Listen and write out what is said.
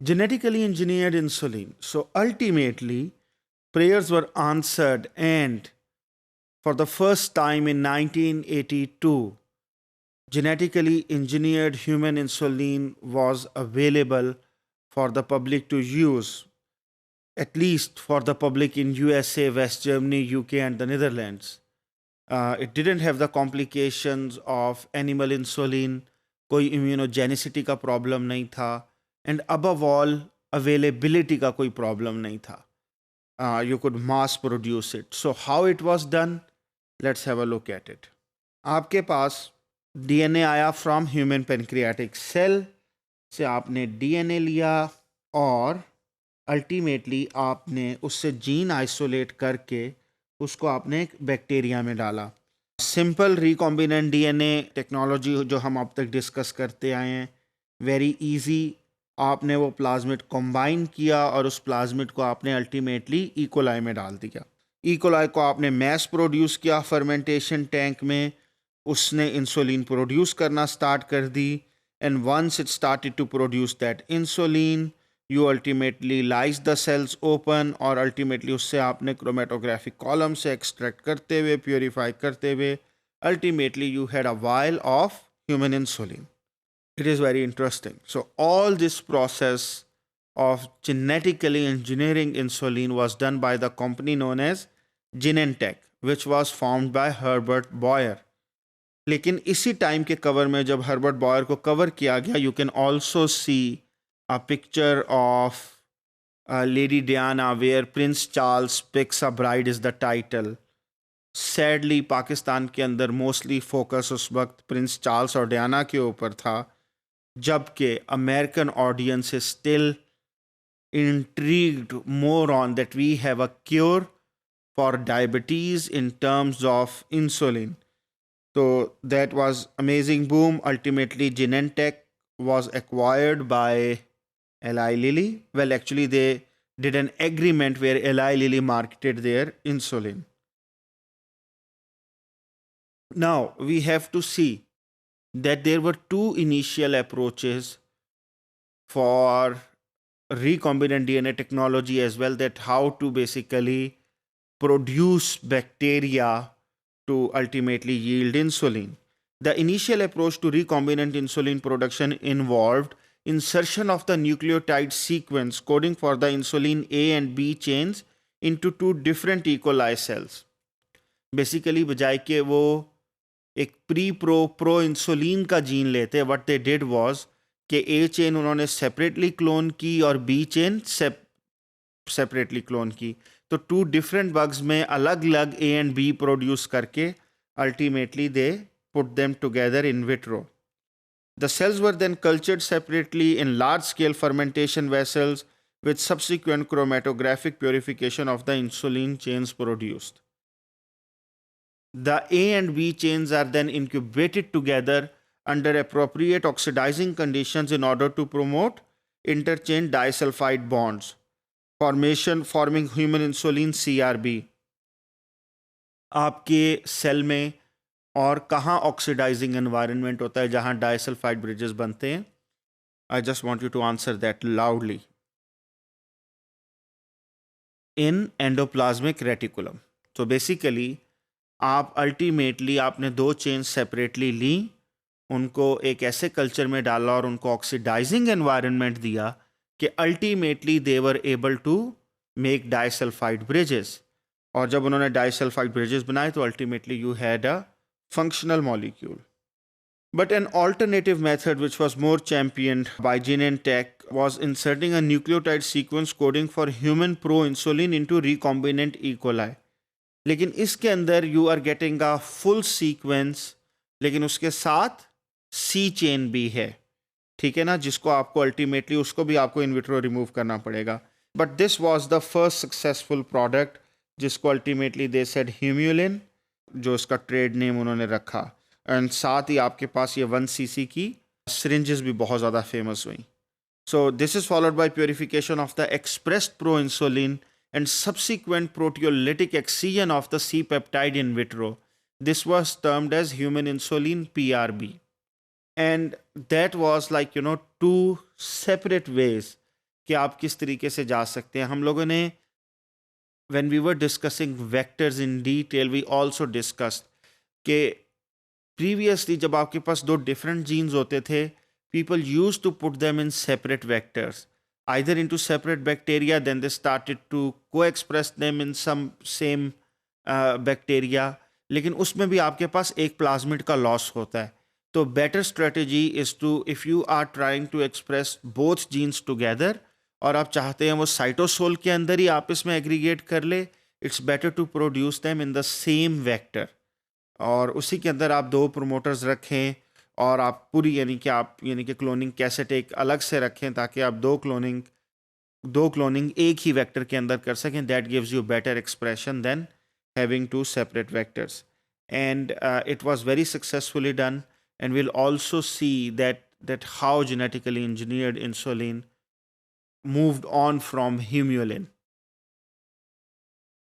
Genetically engineered insulin. So ultimately, prayers were answered, and for the first time in 1982, genetically engineered human insulin was available for the public to use, at least for the public in USA, West Germany, UK, and the Netherlands. It didn't have the complications of animal insulin, कोई immunogenicity का problem नहीं था, and above all availability का कोई problem नहीं था. You could mass produce it. So how it was done? Let's have a look at it. आपके पास DNA आया फ्रॉम ह्यूमन पेनक्रियाटिक सेल से, आपने DNA लिया और अल्टीमेटली आपने उससे जीन आइसोलेट करके उसको आपने एक बैक्टीरिया में डाला. सिंपल रिकॉम्बिनेंट डीएनए टेक्नोलॉजी जो हम अब तक डिस्कस करते आए हैं, वेरी इजी. आपने वो प्लाज्मिड कंबाइन किया और उस प्लाज्मिड को आपने अल्टीमेटली इकोलाई में डाल दिया. इकोलाई को आपने मैस प्रोड्यूस किया फर्मेंटेशन टैंक में, उसने इंसुलिन प्रोड्यूस करना स्टार्ट कर दी. And once it started to produce that insulin, you ultimately lyse the cells open, और अल्टीमेटली उससे आपने क्रोमेटोग्राफिक कॉलम से एक्सट्रैक्ट करते हुए, प्योरीफाई करते हुए, ultimately you had a vial of human insulin. It is very interesting. So all this process of genetically engineering insulin was done by the company known as Genentech, which was formed by Herbert Boyer. लेकिन इसी time के cover में जब Herbert Boyer को cover किया गया, you can also see a picture of Lady Diana where Prince Charles picks a bride is the title. Sadly Pakistan के अंदर मोस्टली फोकस उस वक्त प्रिंस चार्ल्स और डियाना के ऊपर था, जबकि American audience is still intrigued more on that we have a cure for diabetes in terms of insulin. So that was amazing boom. Ultimately, Genentech was acquired by Eli Lilly. Well, actually, they did an agreement where Eli Lilly marketed their insulin. Now we have to see that there were two initial approaches for recombinant DNA technology as well, that how to basically produce bacteria to ultimately yield insulin. The initial approach to recombinant insulin production involved insertion of the nucleotide sequence coding for the insulin A and B chains into two different E. coli cells. Basically, बजाय के वो एक pro insulin का gene लेते, what they did was कि ए chain उन्होंने separately clone की और बी चेन सेपरेटली क्लोन की. तो टू डिफरेंट बग्स में अलग अलग ए एंड बी प्रोड्यूस करके ultimately they put them together in vitro. The cells were then cultured separately in large-scale fermentation vessels with subsequent chromatographic purification of the insulin chains produced. The A and B chains are then incubated together under appropriate oxidizing conditions in order to promote interchain disulfide bonds, forming human insulin CRB. आपके cell में और कहाँ oxidising environment होता है जहाँ disulphide bridges बनते हैं? I just want you to answer that loudly. In endoplasmic reticulum. तो बेसिकली आप अल्टीमेटली आपने दो चेन सेपरेटली ली, उनको एक ऐसे कल्चर में डाला और उनको ऑक्सीडाइजिंग एनवायरनमेंट दिया कि ultimately they were able to make disulphide bridges. और जब उन्होंने डाइसल्फाइड ब्रिजेस बनाए तो ultimately you had a functional molecule. But an alternative method which was more championed by Genentech was inserting a nucleotide sequence coding for human proinsulin into recombinant E. coli. लेकिन इसके अंदर you are getting a full sequence, लेकिन उसके साथ C chain भी है, ठीक है ना, जिसको आपको अल्टीमेटली उसको भी आपको इन विट्रो रिमूव करना पड़ेगा. But this was the first successful product जिसको अल्टीमेटली दे सेड ह्यूम्यूलिन, जो इसका ट्रेड नेम उन्होंने रखा. एंड साथ ही आपके पास ये 1 cc की सिरिंजेस भी बहुत ज़्यादा फेमस हुई. So this is followed by purification of the expressed pro insulin and subsequent proteolytic excision of the C peptide in vitro. This was termed as human insulin PRB. And that was like, two separate ways कि आप किस तरीके से जा सकते हैं। हम लोगों ने when we were discussing vectors in detail, we also discussed कि previously जब आपके पास दो different genes होते थे, people used to put them in separate vectors, either into separate bacteria, then they started to co-express them in some same bacteria, लेकिन उसमें भी आपके पास एक प्लाज्मिड का लॉस होता है। तो better strategy is to, if you are trying to express both genes together और आप चाहते हैं वो साइटोसोल के अंदर ही आपस में एग्रीगेट कर ले, it's better to produce them in the same vector, और उसी के अंदर आप दो प्रोमोटर्स रखें और आप पूरी यानी कि क्लोनिंग कैसेट एक अलग से रखें ताकि आप दो क्लोनिंग एक ही वेक्टर के अंदर कर सकें. That gives you better expression than having two separate vectors. And it was very successfully done, and we'll also see that how genetically engineered insulin moved on from humulin.